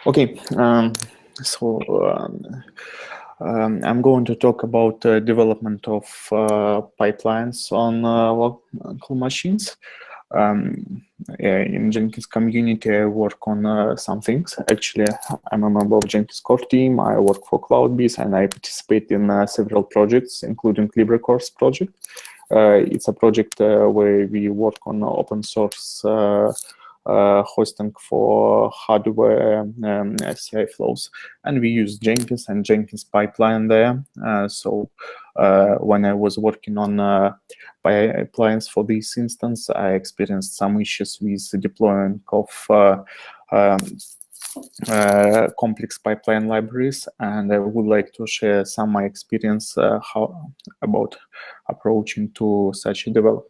Okay, so I'm going to talk about development of pipelines on local machines. In Jenkins community, I work on some things. Actually, I'm a member of Jenkins core team. I work for CloudBees, and I participate in several projects, including LibreCourse project. It's a project where we work on open source hosting for hardware CI flows, and we use Jenkins and Jenkins pipeline there. When I was working on pipelines for this instance, I experienced some issues with the deployment of complex pipeline libraries, and I would like to share some of my experience about approaching to such a development.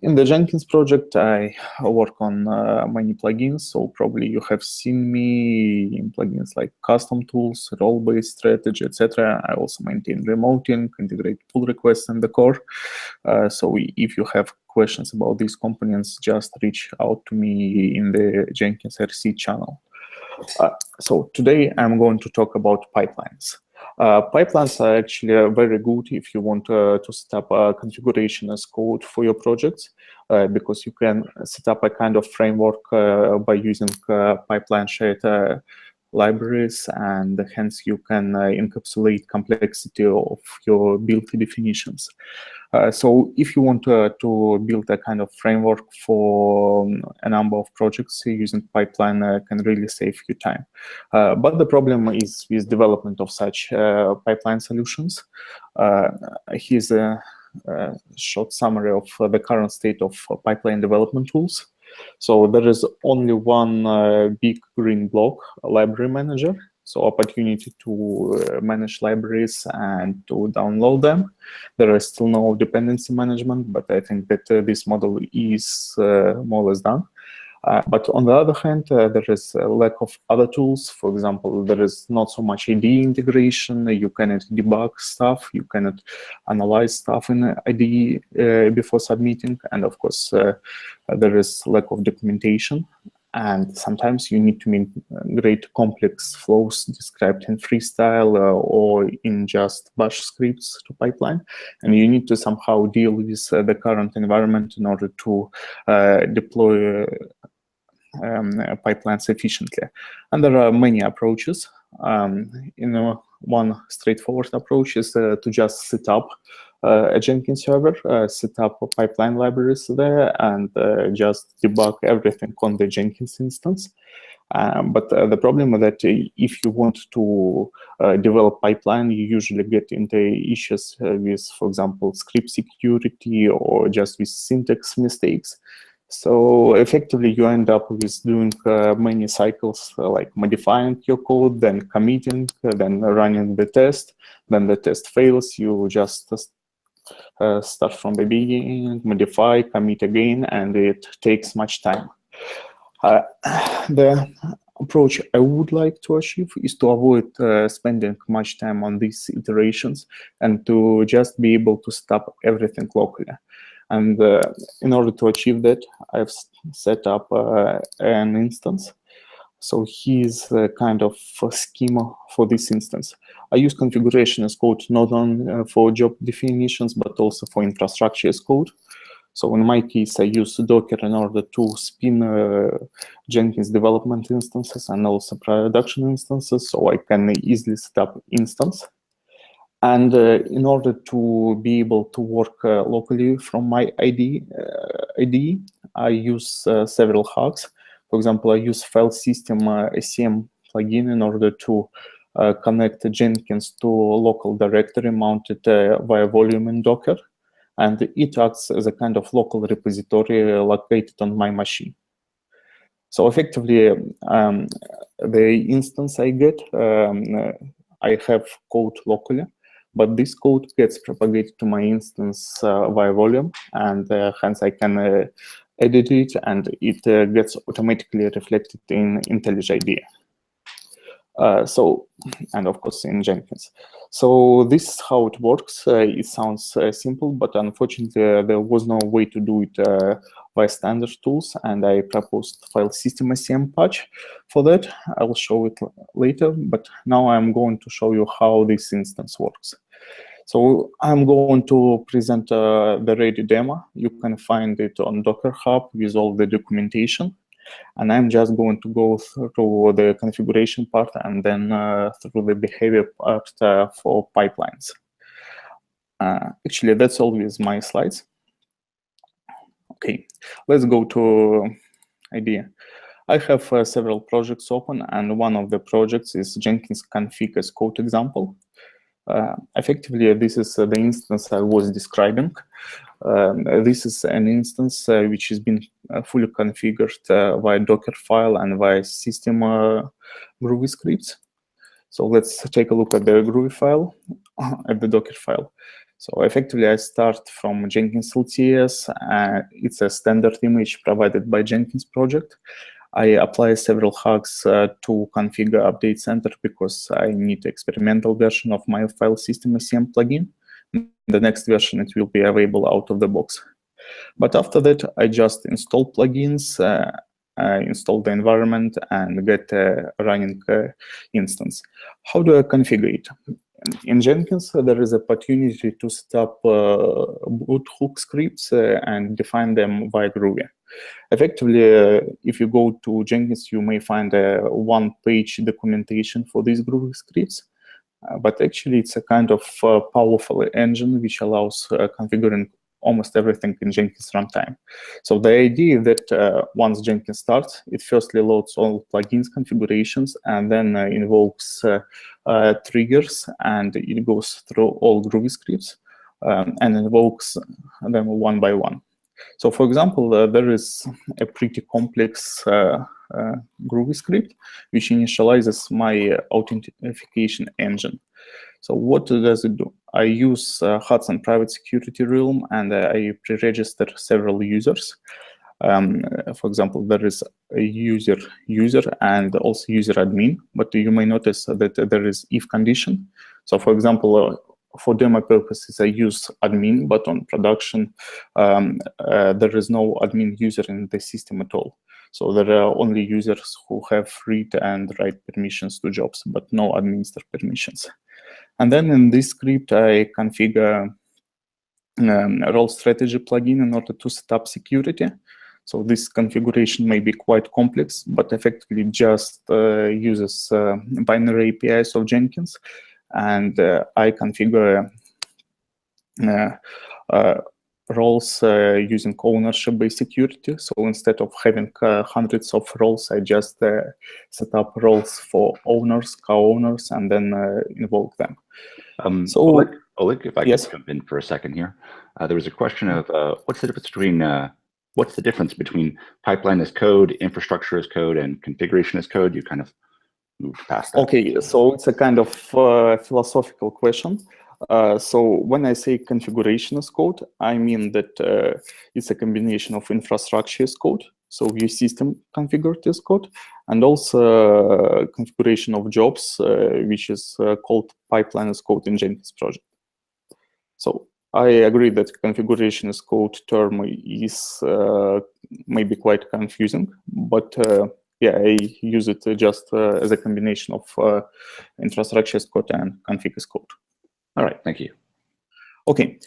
In the Jenkins project, I work on many plugins, so probably you have seen me in plugins like custom tools, role-based strategy, etc. I also maintain remoting, integrate pull requests in the core. So if you have questions about these components, just reach out to me in the Jenkins RC channel. So today I'm going to talk about pipelines. Pipelines are actually very good if you want to set up a configuration as code for your projects, because you can set up a kind of framework by using pipeline shared libraries, and hence you can encapsulate complexity of your build definitions. So if you want to build a kind of framework for a number of projects, using pipeline can really save you time. But the problem is with development of such pipeline solutions. Here's a short summary of the current state of pipeline development tools. So there is only one big green block, library manager. So opportunity to manage libraries and to download them. There is still no dependency management, but I think that this model is more or less done. But on the other hand, there is a lack of other tools. For example, there is not so much IDE integration. You cannot debug stuff. You cannot analyze stuff in IDE before submitting. And of course, there is lack of documentation. And sometimes you need to migrate complex flows described in freestyle or in just bash scripts to pipeline. And you need to somehow deal with the current environment in order to deploy pipelines efficiently. And there are many approaches. One straightforward approach is to just set up a Jenkins server, set up pipeline libraries there, and just debug everything on the Jenkins instance. But the problem is that if you want to develop pipeline, you usually get into issues with, for example, script security or just with syntax mistakes. So effectively, you end up with doing many cycles, like modifying your code, then committing, then running the test. Then the test fails, you just start from the beginning, modify, commit again, and it takes much time. The approach I would like to achieve is to avoid spending much time on these iterations and to just be able to stop everything locally. And in order to achieve that, I've set up an instance. So here's a kind of a schema for this instance. I use configuration as code not only for job definitions, but also for infrastructure as code. So in my case, I use Docker in order to spin Jenkins development instances and also production instances, so I can easily set up instance. And in order to be able to work locally from my IDE, I use several hacks. For example, I use file system SCM plugin in order to connect Jenkins to a local directory mounted via volume in Docker. And it acts as a kind of local repository located on my machine. So effectively, the instance I get, I have code locally, but this code gets propagated to my instance via volume, and hence I can edit it, and it gets automatically reflected in IntelliJ IDE. And of course in Jenkins. So this is how it works. It sounds simple, but unfortunately there was no way to do it by standard tools, and I proposed file system SCM patch for that. I will show it later, but now I'm going to show you how this instance works. So I'm going to present the ready demo. You can find it on Docker Hub with all the documentation. And I'm just going to go through the configuration part and then through the behavior part for pipelines. Actually, that's all with my slides. Okay, let's go to idea. I have several projects open, and one of the projects is Jenkins config as code example. Effectively, this is the instance I was describing. This is an instance which has been fully configured via Docker file and via system Groovy scripts. So let's take a look at the Groovy file, at the Docker file. So effectively, I start from Jenkins LTS. It's a standard image provided by Jenkins project. I apply several hacks to configure Update Center because I need experimental version of my file system SCM plugin. The next version, it will be available out of the box. But after that, I just install plugins, install the environment, and get a running instance. How do I configure it? In Jenkins, there is opportunity to set up boot hook scripts and define them via Groovy. Effectively, if you go to Jenkins, you may find a one-page documentation for these Groovy scripts. But actually, it's a kind of powerful engine which allows configuring almost everything in Jenkins runtime. So the idea is that once Jenkins starts, it firstly loads all plugins configurations and then invokes triggers, and it goes through all Groovy scripts and invokes them one by one. So for example, there is a pretty complex Groovy script which initializes my authentication engine. So what does it do? I use Hudson Private Security Realm, and I pre-register several users. For example, there is a user and also user admin, but you may notice that there is if condition. So for example, for demo purposes, I use admin, but on production, there is no admin user in the system at all. So there are only users who have read and write permissions to jobs, but no administer permissions. And then in this script, I configure a role strategy plugin in order to set up security. So this configuration may be quite complex, but effectively just uses binary APIs of Jenkins. And I configure roles using ownership-based security. So instead of having hundreds of roles, I just set up roles for owners, co-owners, and then invoke them. So, Oleg, if I could jump in for a second here. There was a question of what's the difference between pipeline as code, infrastructure as code, and configuration as code? You kind of moved past that. Okay, so it's a kind of philosophical question. So when I say configuration as code, I mean that it's a combination of infrastructure as code, so your system configured as code, and also configuration of jobs, which is called pipeline as code in Jenkins project. So I agree that configuration as code term is maybe quite confusing, but yeah, I use it just as a combination of infrastructure as code and config as code. All right, thank you. Okay,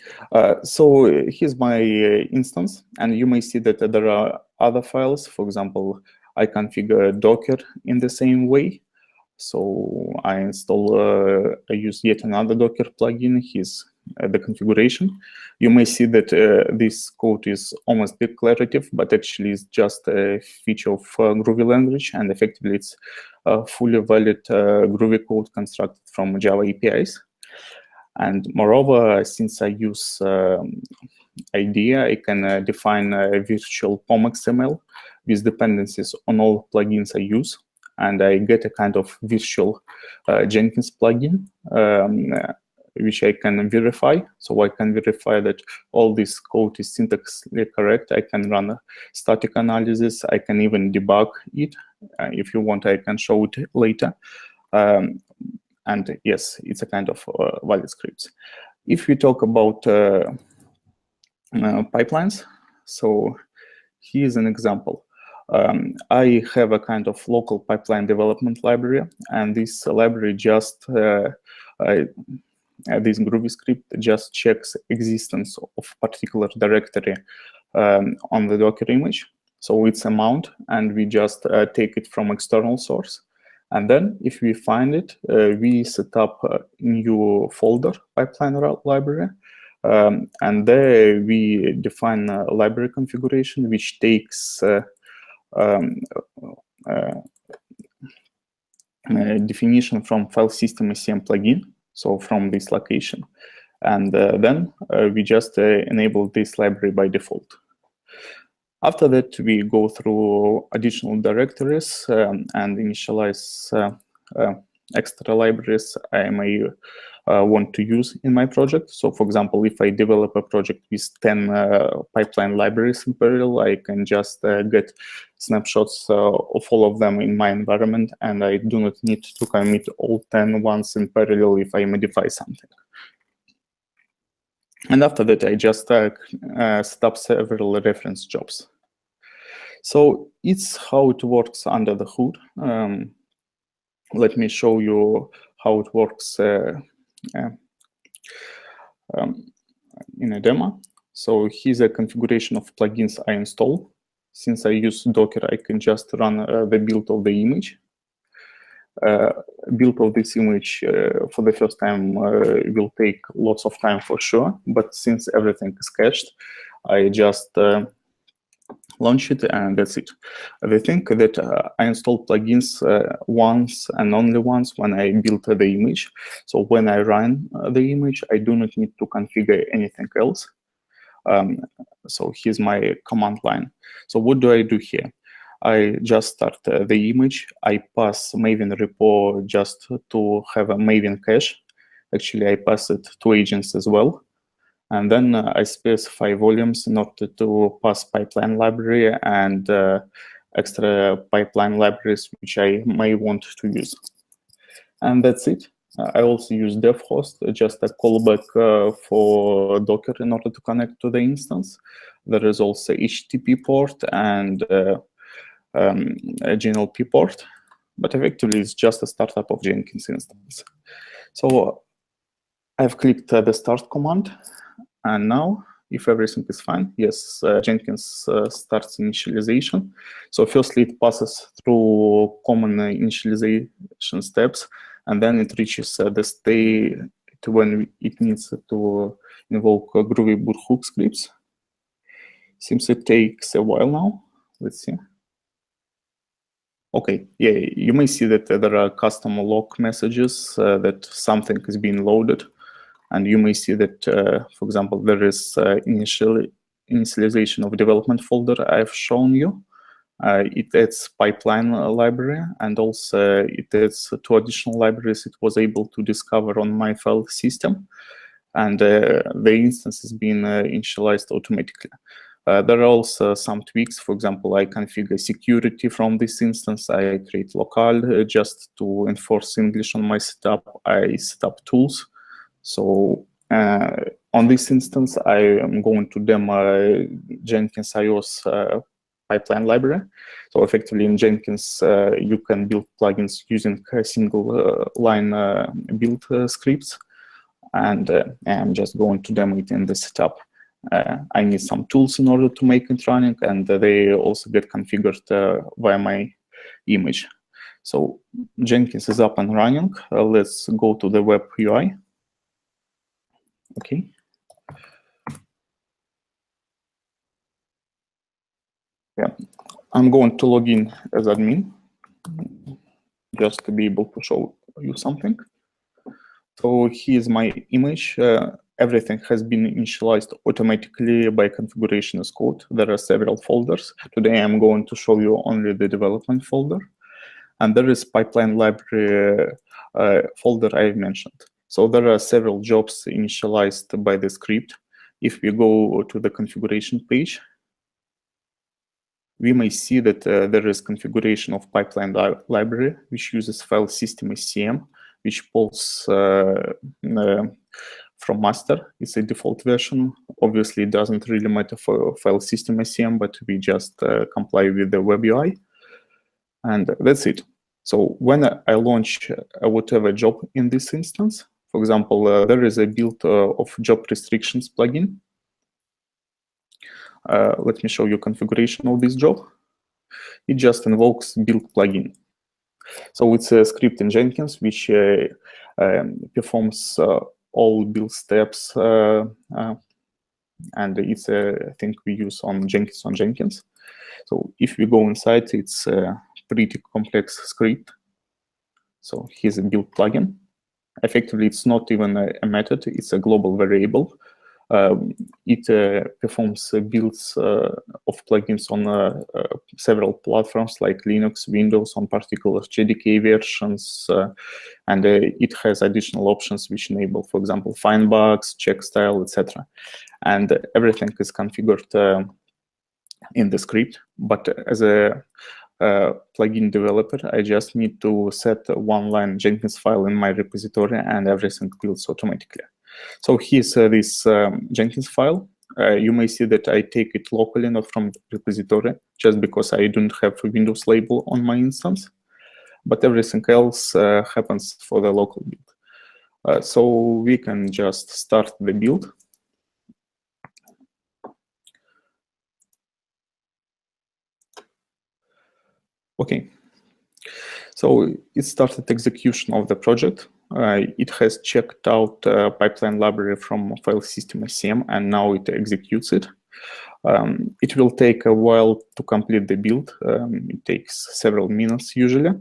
so here's my instance, and you may see that there are other files. For example, I configure Docker in the same way. So I I use yet another Docker plugin. Here's the configuration. You may see that this code is almost declarative, but actually it's just a feature of Groovy language, and effectively it's fully valid Groovy code constructed from Java APIs. And moreover, since I use IDEA, I can define a virtual POM XML with dependencies on all plugins I use. And I get a kind of virtual Jenkins plugin, which I can verify. So I can verify that all this code is syntaxically correct. I can run a static analysis. I can even debug it. If you want, I can show it later. And yes, it's a kind of valid scripts. If we talk about pipelines, so here's an example. I have a kind of local pipeline development library, and this library just this Groovy script just checks existence of particular directory on the Docker image. So it's a mount, and we just take it from external source. And then if we find it, we set up a new folder, pipeline library. And there we define a library configuration, which takes definition from file system SCM plugin, so from this location. And then we just enable this library by default. After that, we go through additional directories and initialize extra libraries I may want to use in my project. So for example, if I develop a project with 10 pipeline libraries in parallel, I can just get snapshots of all of them in my environment, and I do not need to commit all 10 ones in parallel if I modify something. And after that, I just set up several reference jobs. So it's how it works under the hood. Let me show you how it works in a demo. So here's a configuration of plugins I install. Since I use Docker, I can just run the build of the image. Build of this image for the first time will take lots of time for sure, but since everything is cached, I just launch it, and that's it. They think that I install plugins once and only once when I build the image. So when I run the image, I do not need to configure anything else. So here's my command line. So what do I do here? I just start the image. I pass Maven repo just to have a Maven cache. Actually, I pass it to agents as well. And then I specify volumes in order to pass pipeline library and extra pipeline libraries which I may want to use. And that's it. I also use devhost, just a callback for Docker in order to connect to the instance. There is also HTTP port and a GNLP port, but effectively it's just a startup of Jenkins instance. So I've clicked the start command, and now if everything is fine, yes, Jenkins starts initialization. So firstly, it passes through common initialization steps, and then it reaches the state when it needs to invoke Groovy boot hook scripts. Seems it takes a while now. Let's see. Okay, yeah, you may see that there are custom log messages that something is being loaded. And you may see that, for example, there is initialization of development folder I've shown you. It adds pipeline library, and also it adds 2 additional libraries it was able to discover on my file system. And the instance is being initialized automatically. There are also some tweaks. For example, I configure security from this instance. I create local just to enforce English on my setup. I set up tools. So on this instance, I am going to demo Jenkins iOS pipeline library. So effectively in Jenkins, you can build plugins using single line build scripts. And I'm just going to demo it in the setup. I need some tools in order to make it running, and they also get configured via my image. So Jenkins is up and running. Let's go to the web UI. Okay. Yeah, I'm going to log in as admin just to be able to show you something. So here's my image. Everything has been initialized automatically by configuration as code. There are several folders. Today I'm going to show you only the development folder. And there is pipeline library folder I've mentioned. So there are several jobs initialized by the script. If we go to the configuration page, we may see that there is configuration of pipeline library, which uses file system SCM, which pulls from master. It's a default version. Obviously, it doesn't really matter for file system SCM, but we just comply with the web UI. And that's it. So when I launch whatever job in this instance, for example, there is a build of job restrictions plugin. Let me show you configuration of this job. It just invokes build plugin. So it's a script in Jenkins which performs all build steps, and it's a thing we use on Jenkins. So if we go inside, it's a pretty complex script. So here's a build plugin. Effectively, it's not even a method, it's a global variable. It performs builds of plugins on several platforms like Linux, Windows, on particular JDK versions, and it has additional options which enable, for example, find bugs, check style, etc. And everything is configured in the script. But as a plugin developer, I just need to set one line Jenkins file in my repository, and everything builds automatically. So here's this Jenkins file. You may see that I take it locally, not from the repository, just because I don't have a Windows label on my instance. But everything else happens for the local build. So we can just start the build. Okay, so it started execution of the project. It has checked out pipeline library from file system SCM, and now it executes it. It will take a while to complete the build. It takes several minutes usually.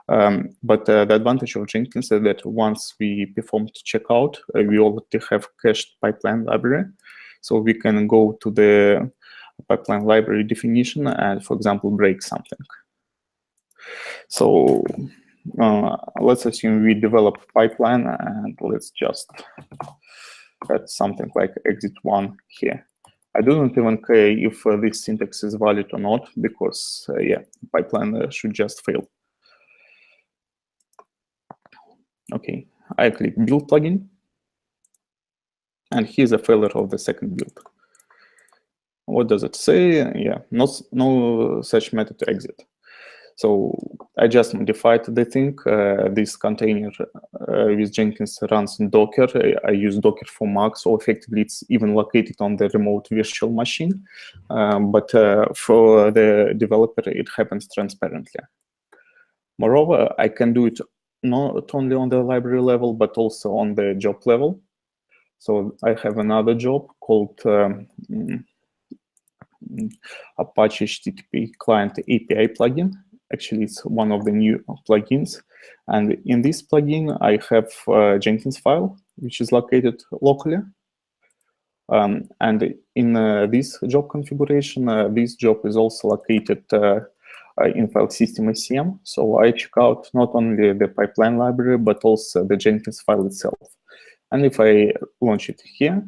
But the advantage of Jenkins is that once we perform the checkout, we already have cached pipeline library. So we can go to the pipeline library definition and, for example, break something. So let's assume we develop pipeline, and let's just add something like exit 1 here. I don't even care if this syntax is valid or not, because yeah, pipeline should just fail. Okay, I click build plugin, and here's a failure of the second build. What does it say? Yeah, no such method to exit. So I just modified the thing. This container with Jenkins runs in Docker. I use Docker for Mac, so effectively it's even located on the remote virtual machine. But for the developer, it happens transparently. Moreover, I can do it not only on the library level, but also on the job level. So I have another job called Apache HTTP Client API plugin. Actually, it's one of the new plugins. And in this plugin, I have a Jenkins file, which is located locally. And in this job configuration, this job is also located in file system SCM. So I check out not only the pipeline library, but also the Jenkins file itself. And if I launch it here,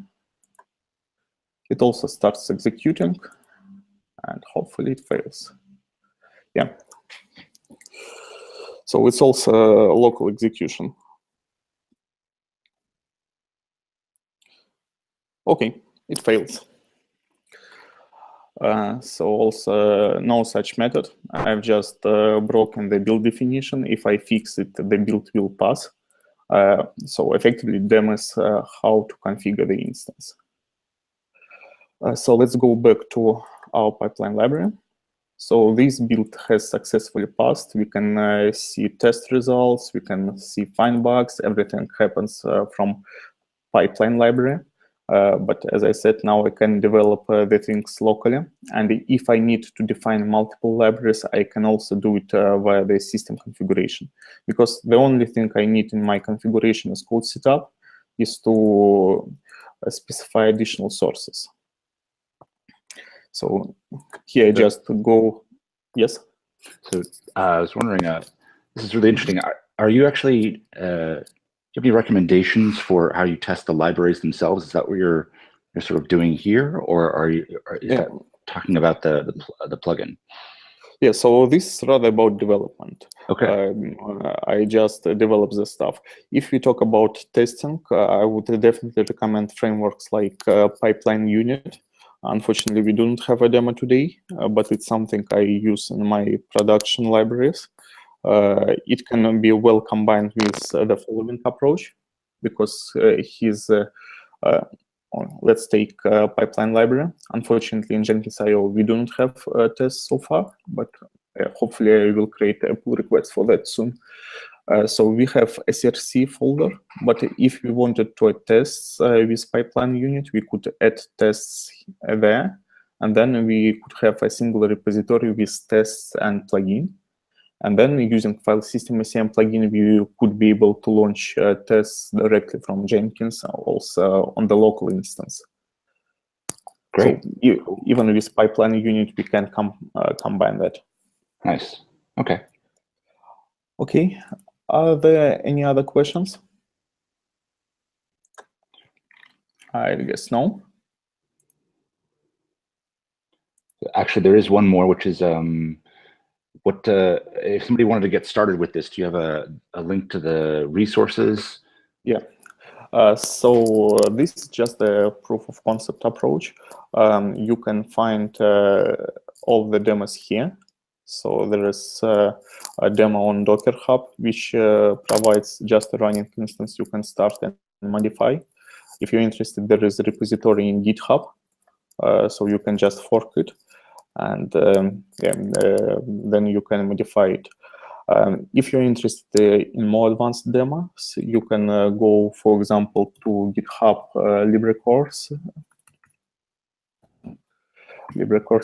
it also starts executing, and hopefully it fails. Yeah. So it's also a local execution. Okay, it fails. So also no such method. I've just broken the build definition. If I fix it, the build will pass. So effectively it demos how to configure the instance. So let's go back to our pipeline library. So this build has successfully passed. We can see test results, we can see find bugs, everything happens from pipeline library. But as I said, now I can develop the things locally. And if I need to define multiple libraries, I can also do it via the system configuration. Because the only thing I need in my configuration as code setup is to specify additional sources. So here I just go, yes? So I was wondering, this is really interesting. Are you actually, do you have any recommendations for how you test the libraries themselves? Is that what you're sort of doing here, or are you? talking about the plugin? Yeah, so this is rather about development. Okay. I just develop the stuff. If we talk about testing, I would definitely recommend frameworks like Pipeline Unit. Unfortunately, we don't have a demo today, but it's something I use in my production libraries. It can be well combined with the following approach, because let's take pipeline library. Unfortunately, in Jenkins.io, we don't have tests so far, but hopefully I will create a pull request for that soon. So we have SRC folder, but if we wanted to add tests with pipeline unit, we could add tests there, and then we could have a single repository with tests and plugin. And then using file system SCM plugin, we could be able to launch tests directly from Jenkins, also on the local instance. Great. So even with pipeline unit, we can combine that. Nice. Okay. Okay. Are there any other questions? I guess no. Actually, there is one more, which is if somebody wanted to get started with this, do you have a link to the resources? Yeah. So this is just a proof of concept approach. You can find all the demos here. So there is a demo on Docker Hub, which provides just a running instance you can start and modify. If you're interested, there is a repository in GitHub, so you can just fork it, and then you can modify it. If you're interested in more advanced demos, you can go, for example, to GitHub LibreCore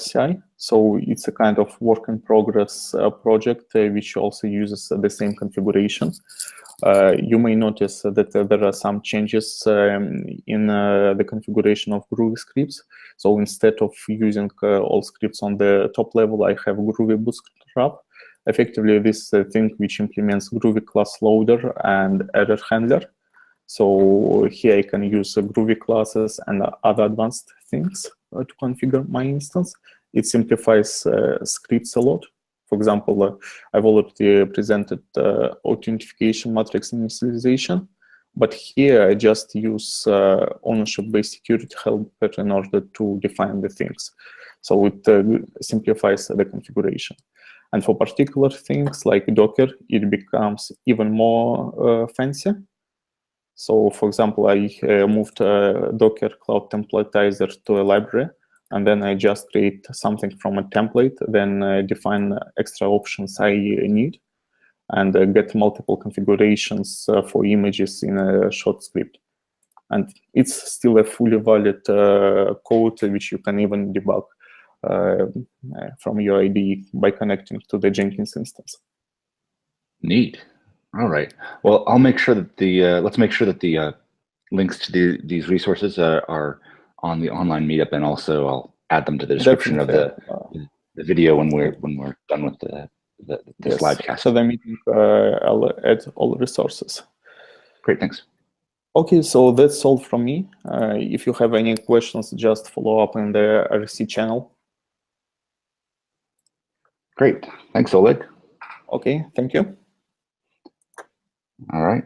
CI. So it's a kind of work in progress project which also uses the same configuration. You may notice that there are some changes in the configuration of Groovy scripts. So instead of using all scripts on the top level, I have Groovy Bootstrap. Effectively, this thing which implements Groovy class loader and error handler. So here I can use Groovy classes and other advanced things to configure my instance. It simplifies scripts a lot. For example, I've already presented authentication matrix initialization, but here I just use ownership-based security helper in order to define the things. So it simplifies the configuration. And for particular things like Docker, it becomes even more fancy. So for example, I moved Docker Cloud Templatizer to a library, and then I just create something from a template, then define extra options I need, and get multiple configurations for images in a short script. And it's still a fully valid code which you can even debug from your IDE by connecting to the Jenkins instance. Neat. All right. Well, I'll make sure that let's make sure that the links to these resources are on the online meetup, and also I'll add them to the description of the video when we're done with this live cast. So the meeting, I'll add all resources. Great, thanks. Okay, so that's all from me. If you have any questions, just follow up in the RC channel. Great. Thanks, Oleg. Okay, thank you. All right.